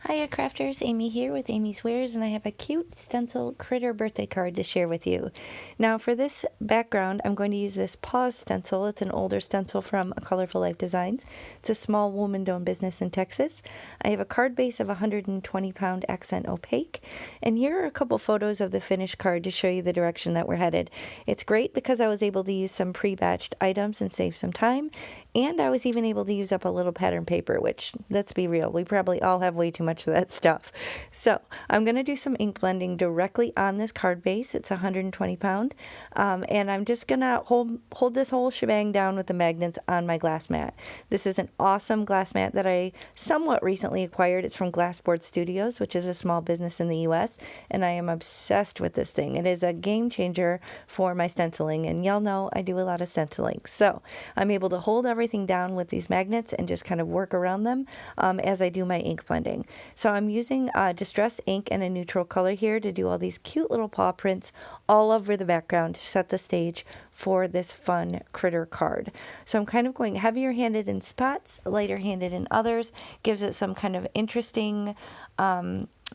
Hiya crafters, Amy here with Amy's Wares, and I have a cute stencil critter birthday card to share with you. Now for this background, I'm going to use this paws stencil. It's an older stencil from A Colorful Life Designs. It's a small woman-owned business in Texas. I have a card base of 120-pound accent opaque, and here are a couple photos of the finished card to show you the direction that we're headed. It's great because I was able to use some pre-batched items and save some time, and I was even able to use up a little pattern paper, which, let's be real, we probably all have way too much of that stuff. So I'm going to do some ink blending directly on this card base. It's 120 pound. And I'm just going to hold this whole shebang down with the magnets on my glass mat. This is an awesome glass mat that I somewhat recently acquired. It's from Glassboard Studios, which is a small business in the US, and I am obsessed with this thing. It is a game changer for my stenciling, and y'all know I do a lot of stenciling. So I'm able to hold everything down with these magnets and just kind of work around them as I do my ink blending. So I'm using Distress ink and a neutral color here to do all these cute little paw prints all over the background to set the stage for this fun critter card. So I'm kind of going heavier handed in spots, lighter handed in others, gives it some kind of interesting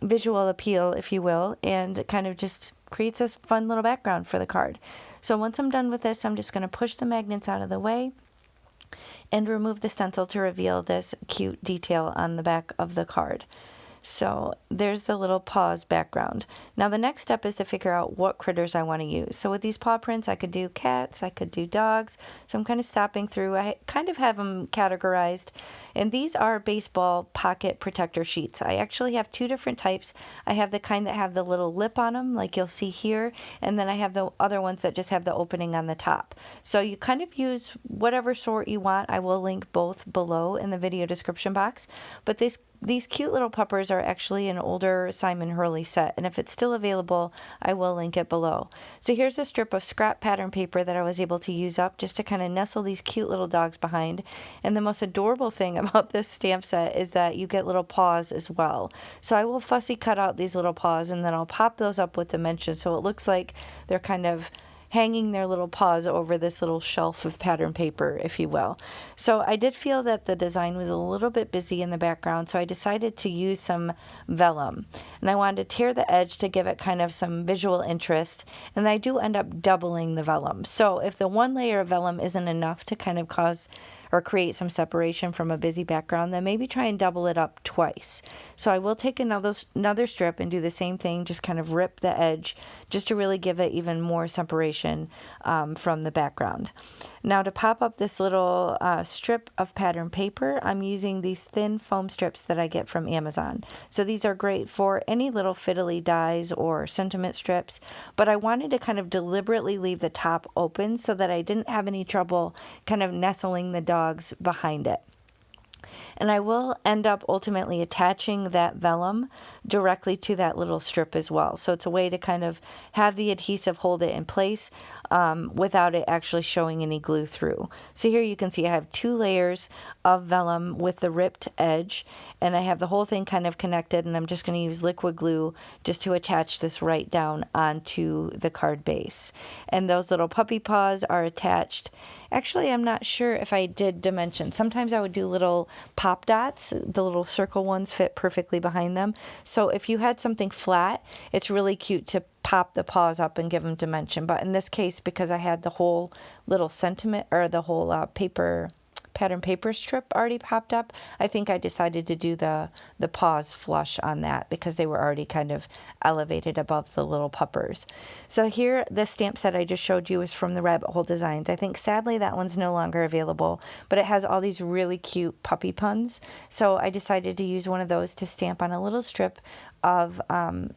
visual appeal, if you will, and kind of just creates this fun little background for the card. So once I'm done with this, I'm just going to push the magnets out of the way and remove the stencil to reveal this cute detail on the back of the card. So there's the little paws background. Now the next step is to figure out what critters I want to use. So with these paw prints, I could do cats, I could do dogs. So I'm kind of stopping through. I kind of have them categorized. And these are baseball pocket protector sheets. I actually have two different types. I have the kind that have the little lip on them, like you'll see here. And then I have the other ones that just have the opening on the top. So you kind of use whatever sort you want. I will link both below in the video description box. But these cute little puppers are actually an older Simon Hurley set, and if it's still available, I will link it below. So here's a strip of scrap pattern paper that I was able to use up just to kind of nestle these cute little dogs behind. And the most adorable thing about this stamp set is that you get little paws as well. So I will fussy cut out these little paws, and then I'll pop those up with dimensions so it looks like they're kind of hanging their little paws over this little shelf of pattern paper, if you will. So I did feel that the design was a little bit busy in the background, so I decided to use some vellum. And I wanted to tear the edge to give it kind of some visual interest, and I do end up doubling the vellum. So if the one layer of vellum isn't enough to kind of cause or create some separation from a busy background, then maybe try and double it up twice. So I will take another strip and do the same thing, just kind of rip the edge just to really give it even more separation from the background. Now to pop up this little strip of pattern paper, I'm using these thin foam strips that I get from Amazon. So these are great for any little fiddly dies or sentiment strips, but I wanted to kind of deliberately leave the top open so that I didn't have any trouble kind of nestling the dogs behind it. And I will end up ultimately attaching that vellum directly to that little strip as well. So it's a way to kind of have the adhesive hold it in place without it actually showing any glue through. So here you can see I have two layers of vellum with the ripped edge, and I have the whole thing kind of connected, and I'm just going to use liquid glue just to attach this right down onto the card base. And those little puppy paws are attached. Actually, I'm not sure if I did dimensions. Sometimes I would do little pop dots. The little circle ones fit perfectly behind them. So if you had something flat, it's really cute to pop the paws up and give them dimension. But in this case, because I had the whole little sentiment or the whole pattern paper strip already popped up, I think I decided to do the paws flush on that because they were already kind of elevated above the little puppers. So here, this stamp set I just showed you is from the Rabbit Hole Designs. I think sadly that one's no longer available, but it has all these really cute puppy puns. So I decided to use one of those to stamp on a little strip of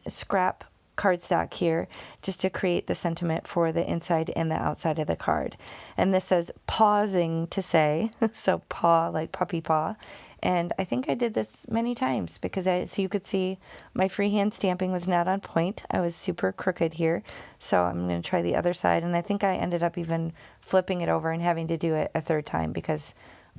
scrap cardstock here just to create the sentiment for the inside and the outside of the card. And this says pausing to say, so paw like puppy paw. And I think I did this many times because so you could see my freehand stamping was not on point. I was super crooked here. So I'm going to try the other side. And I think I ended up even flipping it over and having to do it a third time because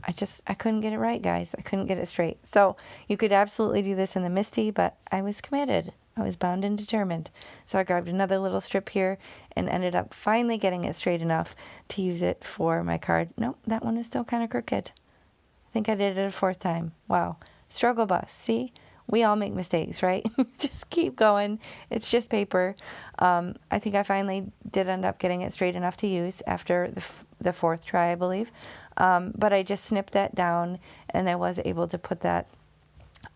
I couldn't get it right, guys. I couldn't get it straight. So you could absolutely do this in the MISTI, but I was committed. I was bound and determined. So I grabbed another little strip here and ended up finally getting it straight enough to use it for my card. Nope, that one is still kind of crooked. I think I did it a fourth time. Wow. Struggle bus. See? we all make mistakes, right? Just keep going. It's just paper. I think I finally did end up getting it straight enough to use after the fourth try, I believe. But I just snipped that down, and I was able to put that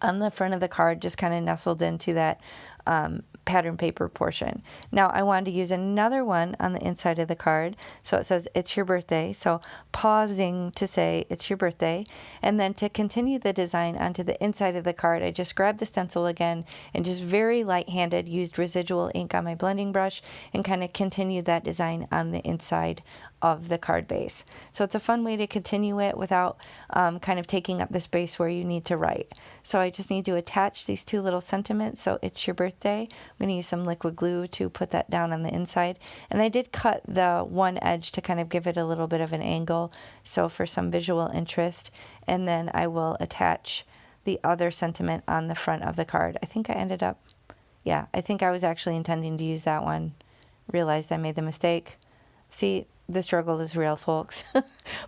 on the front of the card, just kind of nestled into that pattern paper portion. Now I wanted to use another one on the inside of the card, so it says it's your birthday, so pausing to say it's your birthday. And then to continue the design onto the inside of the card, I just grabbed the stencil again and just very light-handed used residual ink on my blending brush and kind of continued that design on the inside of the card base. So it's a fun way to continue it without kind of taking up the space where you need to write. So I just need to attach these two little sentiments. So it's your birthday. I'm going to use some liquid glue to put that down on the inside. And I did cut the one edge to kind of give it a little bit of an angle, so for some visual interest. And then I will attach the other sentiment on the front of the card. I think I ended up, yeah, I think I was actually intending to use that one. Realized I made the mistake. See, the struggle is real, folks.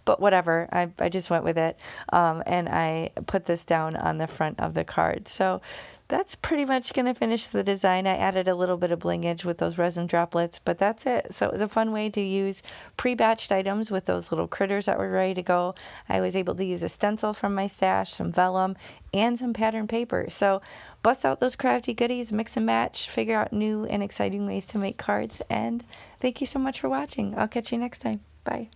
But whatever, I just went with it. And I put this down on the front of the card. So that's pretty much going to finish the design. I added a little bit of blingage with those resin droplets, but that's it. So it was a fun way to use pre-batched items with those little critters that were ready to go. I was able to use a stencil from my stash, some vellum, and some pattern paper. So bust out those crafty goodies, mix and match, figure out new and exciting ways to make cards. And thank you so much for watching. I'll catch you next time. Bye.